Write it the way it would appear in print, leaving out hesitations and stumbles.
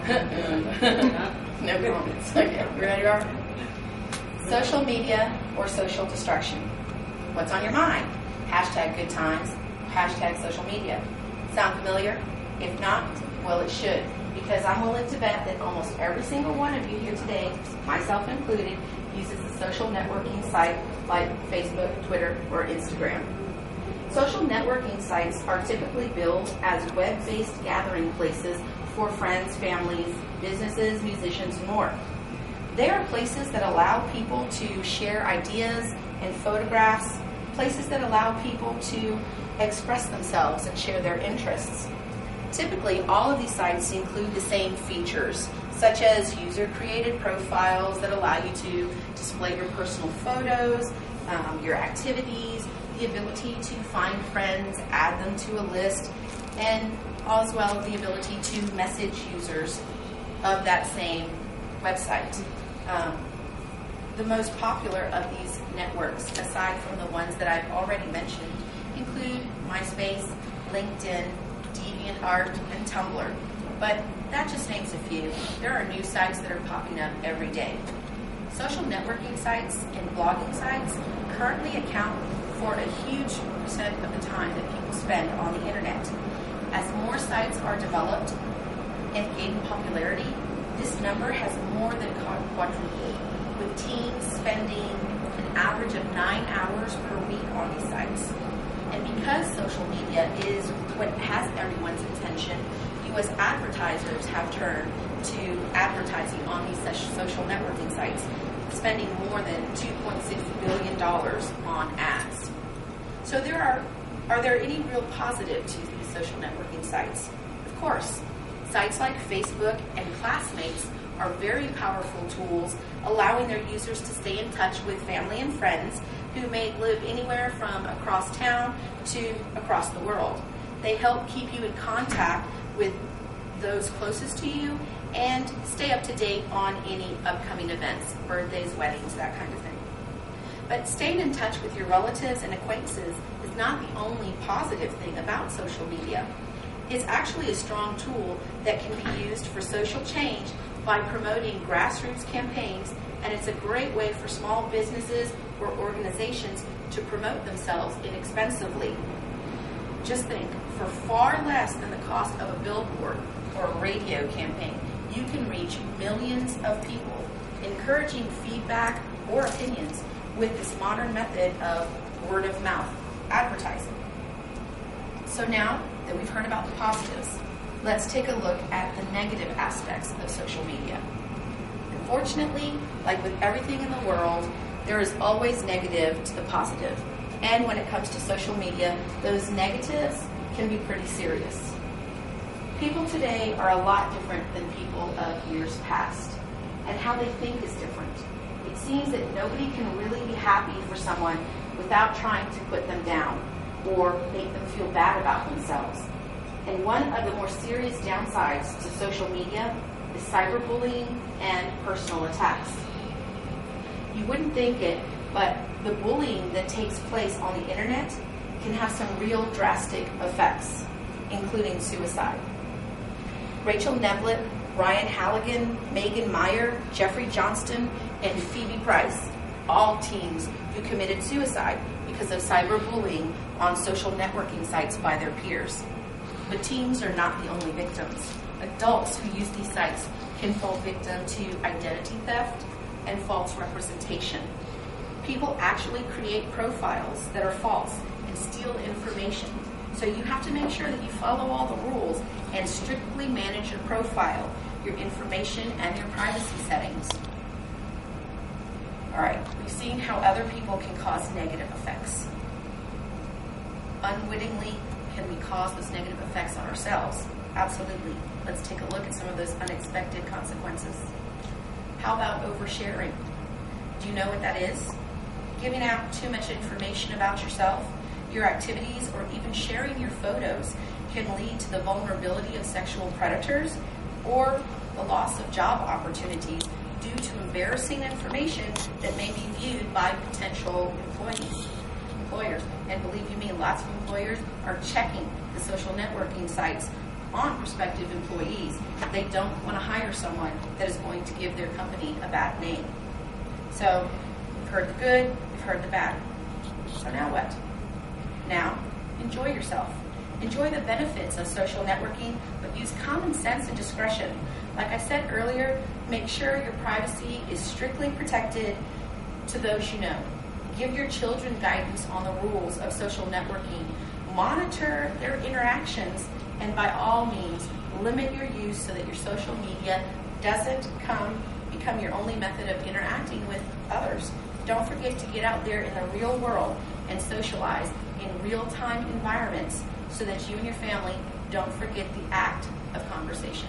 No comments. Okay, you ready, Robert? Social media or social destruction? What's on your mind? Hashtag good times, hashtag social media. Sound familiar? If not, well, it should, because I'm willing to bet that almost every single one of you here today, myself included, uses a social networking site like Facebook, Twitter, or Instagram. Social networking sites are typically built as web-based gathering places for friends, families, businesses, musicians, and more. They are places that allow people to share ideas and photographs, places that allow people to express themselves and share their interests. Typically, all of these sites include the same features, such as user-created profiles that allow you to display your personal photos, your activities, the ability to find friends, add them to a list, and as well as the ability to message users of that same website. The most popular of these networks, aside from the ones that I've already mentioned, include MySpace, LinkedIn, DeviantArt, and Tumblr. But that just names a few. There are new sites that are popping up every day. Social networking sites and blogging sites currently account for a huge percent of the time that people spend on the internet. As more sites are developed and gain popularity, this number has more than quadrupled, with teens spending an average of 9 hours per week on these sites. And because social media is what has everyone's attention, U.S. advertisers have turned to advertising on these social networking sites, spending more than $2.6 billion on ads. So are there any real positives to these social networking sites? Of course. Sites like Facebook and Classmates are very powerful tools, allowing their users to stay in touch with family and friends who may live anywhere from across town to across the world. They help keep you in contact with those closest to you and stay up to date on any upcoming events, birthdays, weddings, that kind of thing. But staying in touch with your relatives and acquaintances is not the only positive thing about social media. It's actually a strong tool that can be used for social change by promoting grassroots campaigns, and it's a great way for small businesses or organizations to promote themselves inexpensively. Just think, for far less than the cost of a billboard or a radio campaign, you can reach millions of people, encouraging feedback or opinions with this modern method of word-of-mouth advertising. So now that we've heard about the positives, let's take a look at the negative aspects of social media. Unfortunately, like with everything in the world, there is always negative to the positive. And when it comes to social media, those negatives can be pretty serious. People today are a lot different than people of years past, and how they think is different. It seems that nobody can really be happy for someone without trying to put them down or make them feel bad about themselves. And one of the more serious downsides to social media is cyberbullying and personal attacks. You wouldn't think it, but the bullying that takes place on the internet can have some real drastic effects, including suicide. Rachel Neblett, Ryan Halligan, Megan Meyer, Jeffrey Johnston, and Phoebe Price, all teens who committed suicide because of cyberbullying on social networking sites by their peers. But teens are not the only victims. Adults who use these sites can fall victim to identity theft and false representation. People actually create profiles that are false and steal information. So you have to make sure that you follow all the rules and strictly manage your profile, your information, and your privacy settings. All right, we've seen how other people can cause negative effects. Unwittingly, can we cause those negative effects on ourselves? Absolutely. Let's take a look at some of those unexpected consequences. How about oversharing? Do you know what that is? Giving out too much information about yourself, your activities, or even sharing your photos can lead to the vulnerability of sexual predators or the loss of job opportunities due to embarrassing information that may be viewed by potential employers. And believe you me, lots of employers are checking the social networking sites on prospective employees. They don't want to hire someone that is going to give their company a bad name. So you've heard the good, you've heard the bad. So now what? Now, enjoy yourself. Enjoy the benefits of social networking, but use common sense and discretion. Like I said earlier, make sure your privacy is strictly protected to those you know. Give your children guidance on the rules of social networking. Monitor their interactions, and by all means, limit your use so that your social media doesn't become your only method of interacting with others. Don't forget to get out there in the real world and socialize in real-time environments so that you and your family don't forget the act of conversation.